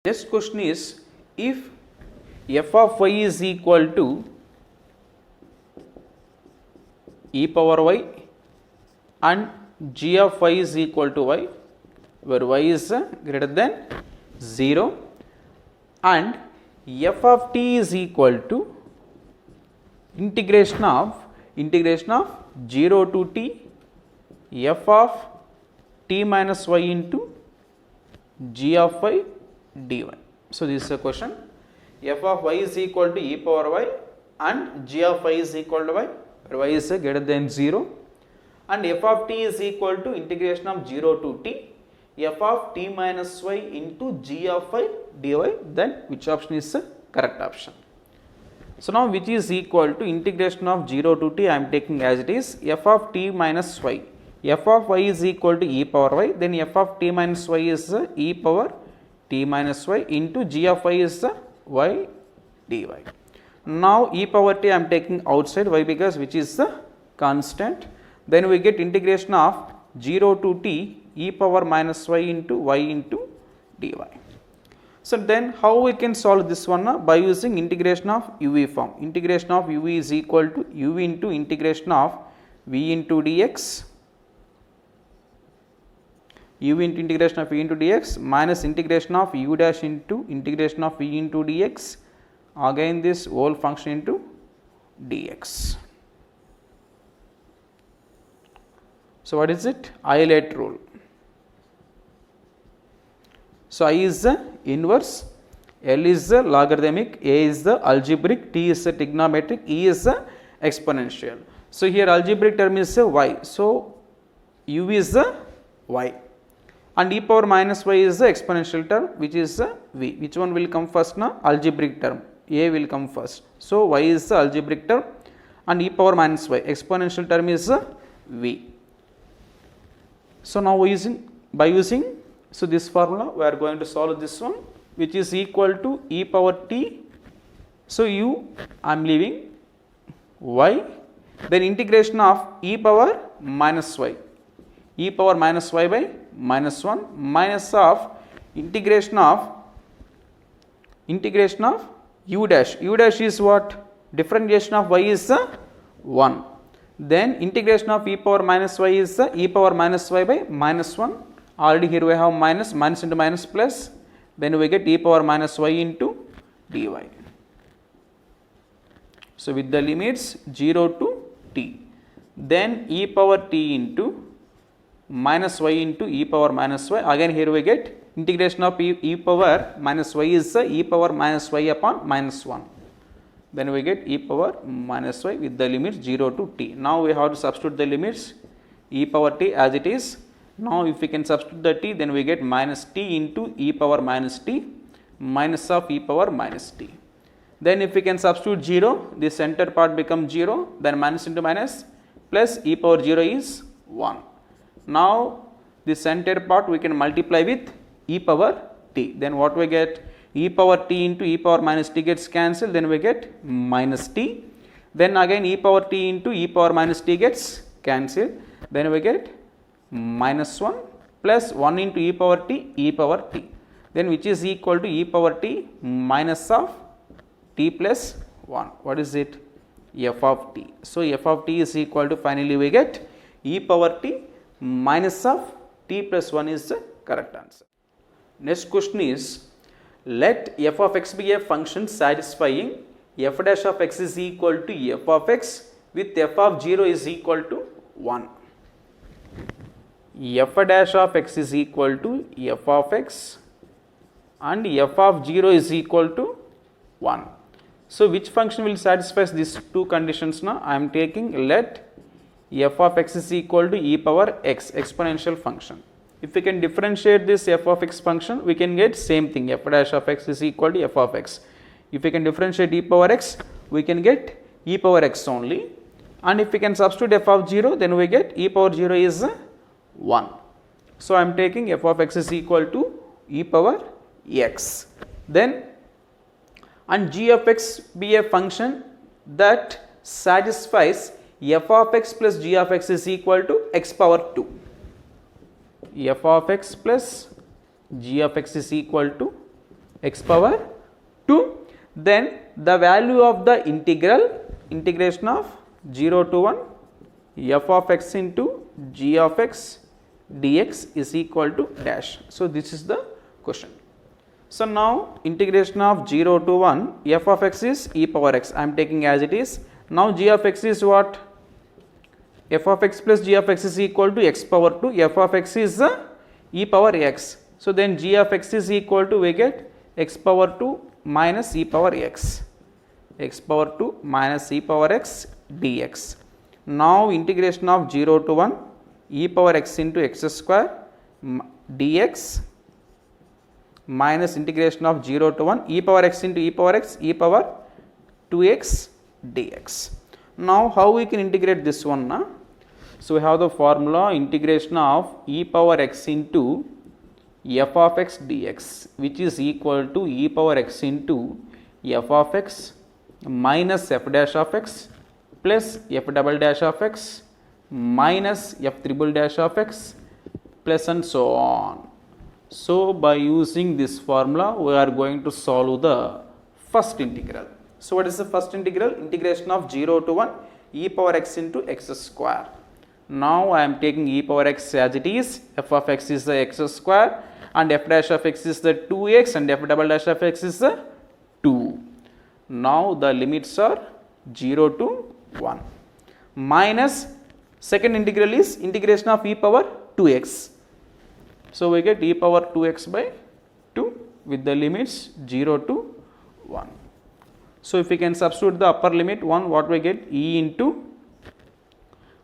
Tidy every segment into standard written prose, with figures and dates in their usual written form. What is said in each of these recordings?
Next question is, if f of y is equal to e power y and g of y is equal to y, where y is greater than 0, and f of t is equal to integration of 0 to t f of t minus y into g of y dy. So, this is a question. F of y is equal to e power y and g of y is equal to y, where y is greater than 0, and f of t is equal to integration of 0 to t f of t minus y into g of y dy, then which option is the correct option? So, now which is equal to integration of 0 to t, I am taking as it is f of t minus y. F of y is equal to e power y, then f of t minus y is e power t minus y into g of y is y dy. Now, e power t I am taking outside, why? Because which is the constant. Then we get integration of 0 to t e power minus y into y into dy. So, then how we can solve this one? By using integration of u form. Integration of u is equal to u into integration of v into dx, u into integration of v into dx minus integration of u dash into integration of v into dx, again this whole function into dx. So, what is it? Eilert rule. So, I is the inverse, L is the logarithmic, A is the algebraic, T is the trigonometric, E is the exponential. So, here algebraic term is y. So, u is the y and e power minus y is the exponential term, which is v. Which one will come first now? Algebraic term, A will come first. So, y is the algebraic term and e power minus y, exponential term is v. So, now by using this formula we are going to solve this one, which is equal to e power t. So, u I am leaving, y, then integration of e power minus y, e power minus y by minus 1 minus of integration of u dash. U dash is what? Differentiation of y is 1. Then integration of e power minus y is e power minus y by minus 1. Already here we have minus into minus plus, then we get e power minus y into dy. So, with the limits 0 to t, then e power t into minus y into e power minus y, again here we get integration of e power minus y is e power minus y upon minus 1, then we get e power minus y with the limits 0 to t. Now, we have to substitute the limits e power t as it is. Now, if we can substitute the t, then we get minus t into e power minus t minus of e power minus t. Then if we can substitute 0, the center part becomes 0, then minus into minus plus e power 0 is 1. Now, the center part we can multiply with e power t, then what we get? E power t into e power minus t gets cancelled, then we get minus t, then again e power t into e power minus t gets cancelled, then we get minus 1 plus 1 into e power t, then which is equal to e power t minus of t plus 1. What is it? F of t. So, f of t is equal to, finally we get e power t minus of t plus 1 is the correct answer. Next question is, let f of x be a function satisfying f dash of x is equal to f of x with f of 0 is equal to 1. F dash of x is equal to f of x and f of 0 is equal to 1. So, which function will satisfy these two conditions now? I am taking let f of x is equal to e power x, exponential function. If we can differentiate this f of x function, we can get same thing, f dash of x is equal to f of x. If we can differentiate e power x, we can get e power x only, and if we can substitute f of 0, then we get e power 0 is 1. So, I am taking f of x is equal to e power x. Then, and g of x be a function that satisfies f of x plus g of x is equal to x power 2. F of x plus g of x is equal to x power 2. Then the value of the integration of 0 to 1 f of x into g of x dx is equal to dash. So, this is the question. So, now integration of 0 to 1 f of x is e power x, I am taking as it is. Now, g of x is what? F of x plus g of x is equal to x power 2, f of x is e power x. So, then g of x is equal to, we get x power 2 minus e power x, x power 2 minus e power x dx. Now, integration of 0 to 1 e power x into x square dx minus integration of 0 to 1 e power x into e power x e power 2x dx. Now, how we can integrate this one? Na? So, we have the formula integration of e power x into f of x dx, which is equal to e power x into f of x minus f dash of x plus f double dash of x minus f triple dash of x plus and so on. So, by using this formula, we are going to solve the first integral. So, what is the first integral? Integration of 0 to 1 e power x into x square. Now, I am taking e power x as it is, f of x is the x square and f dash of x is the 2x and f double dash of x is the 2. Now, the limits are 0 to 1 minus second integral is integration of e power 2x. So, we get e power 2x by 2 with the limits 0 to 1. So, if we can substitute the upper limit 1, what we get? E into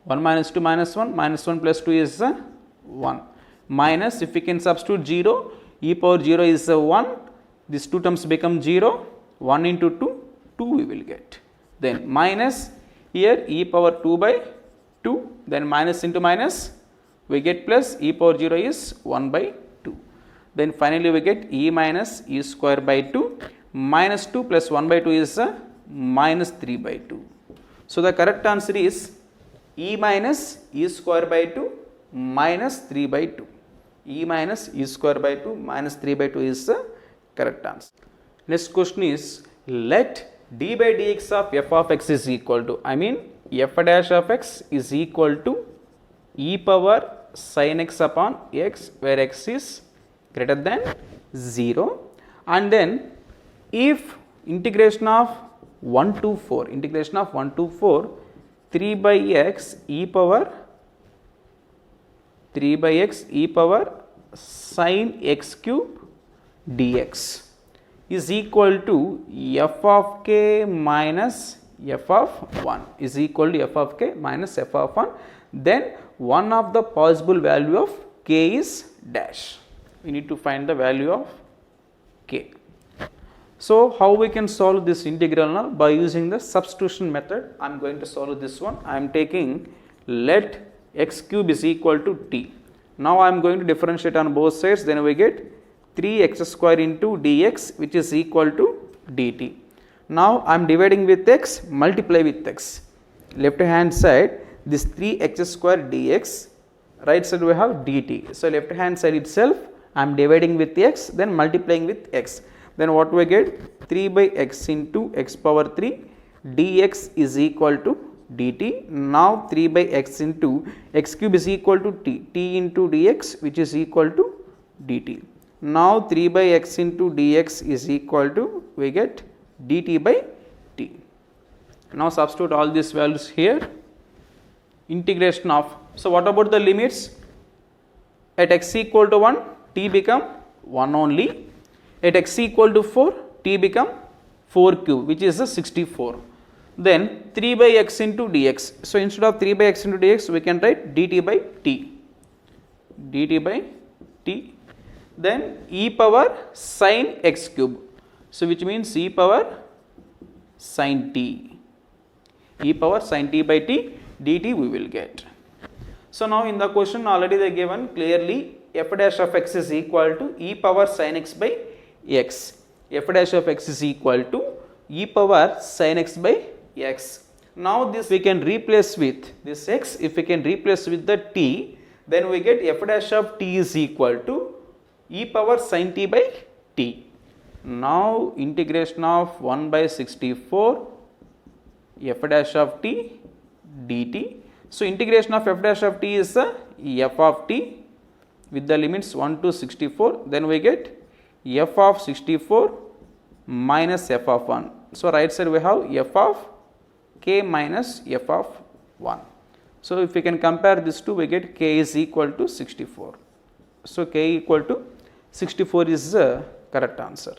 1 minus 2 minus 1 plus 2 is 1 minus, if we can substitute 0, e power 0 is 1, these two terms become 0, 1 into 2, 2 we will get. Then minus here e power 2 by 2, then minus into minus we get plus e power 0 is 1 by 2. Then finally we get e minus e square by 2 minus 2 plus 1 by 2 is minus 3 by 2. So, the correct answer is e minus e square by 2 minus 3 by 2. E minus e square by 2 minus 3 by 2 is the correct answer. Next question is, let d by dx of f of x is equal to, I mean f dash of x is equal to e power sin x upon x, where x is greater than 0, and then if integration of 1 to 4 3 by x e power sin x cube dx is equal to f of k minus f of 1 is equal to f of k minus f of 1. Then one of the possible value of k is dash. We need to find the value of k. So, how we can solve this integral now? By using the substitution method, I am going to solve this one. I am taking let x cube is equal to t. Now, I am going to differentiate on both sides, then we get 3x square into dx, which is equal to dt. Now, I am dividing with x, multiply with x. Left hand side, this 3x square dx, right side we have dt. So, left hand side itself, I am dividing with x, then multiplying with x. Then what we get? 3 by x into x power 3 dx is equal to dt. Now, 3 by x into x cube is equal to t into dx, which is equal to dt. Now, 3 by x into dx is equal to, we get dt by t. Now, substitute all these values here. Integration of, so what about the limits? At x equal to 1, t become 1 only. At x equal to 4, t become 4 cube, which is 64. Then 3 by x into dx. So, instead of 3 by x into dx, we can write dt by t. dt by t. Then e power sin x cube. So, which means e power sin t. E power sin t by t dt we will get. So, now in the question already they given clearly f dash of x is equal to e power sin x by x. F dash of x is equal to e power sin x by x. Now, this we can replace with this x. If we can replace with the t, then we get f dash of t is equal to e power sin t by t. Now integration of 1 by 64 f dash of t dt. So integration of f dash of t is f of t with the limits 1 to 64, then we get f of 64 minus f of 1. So right side we have f of k minus f of 1. So if we can compare these two, we get k is equal to 64. So k equal to 64 is the correct answer.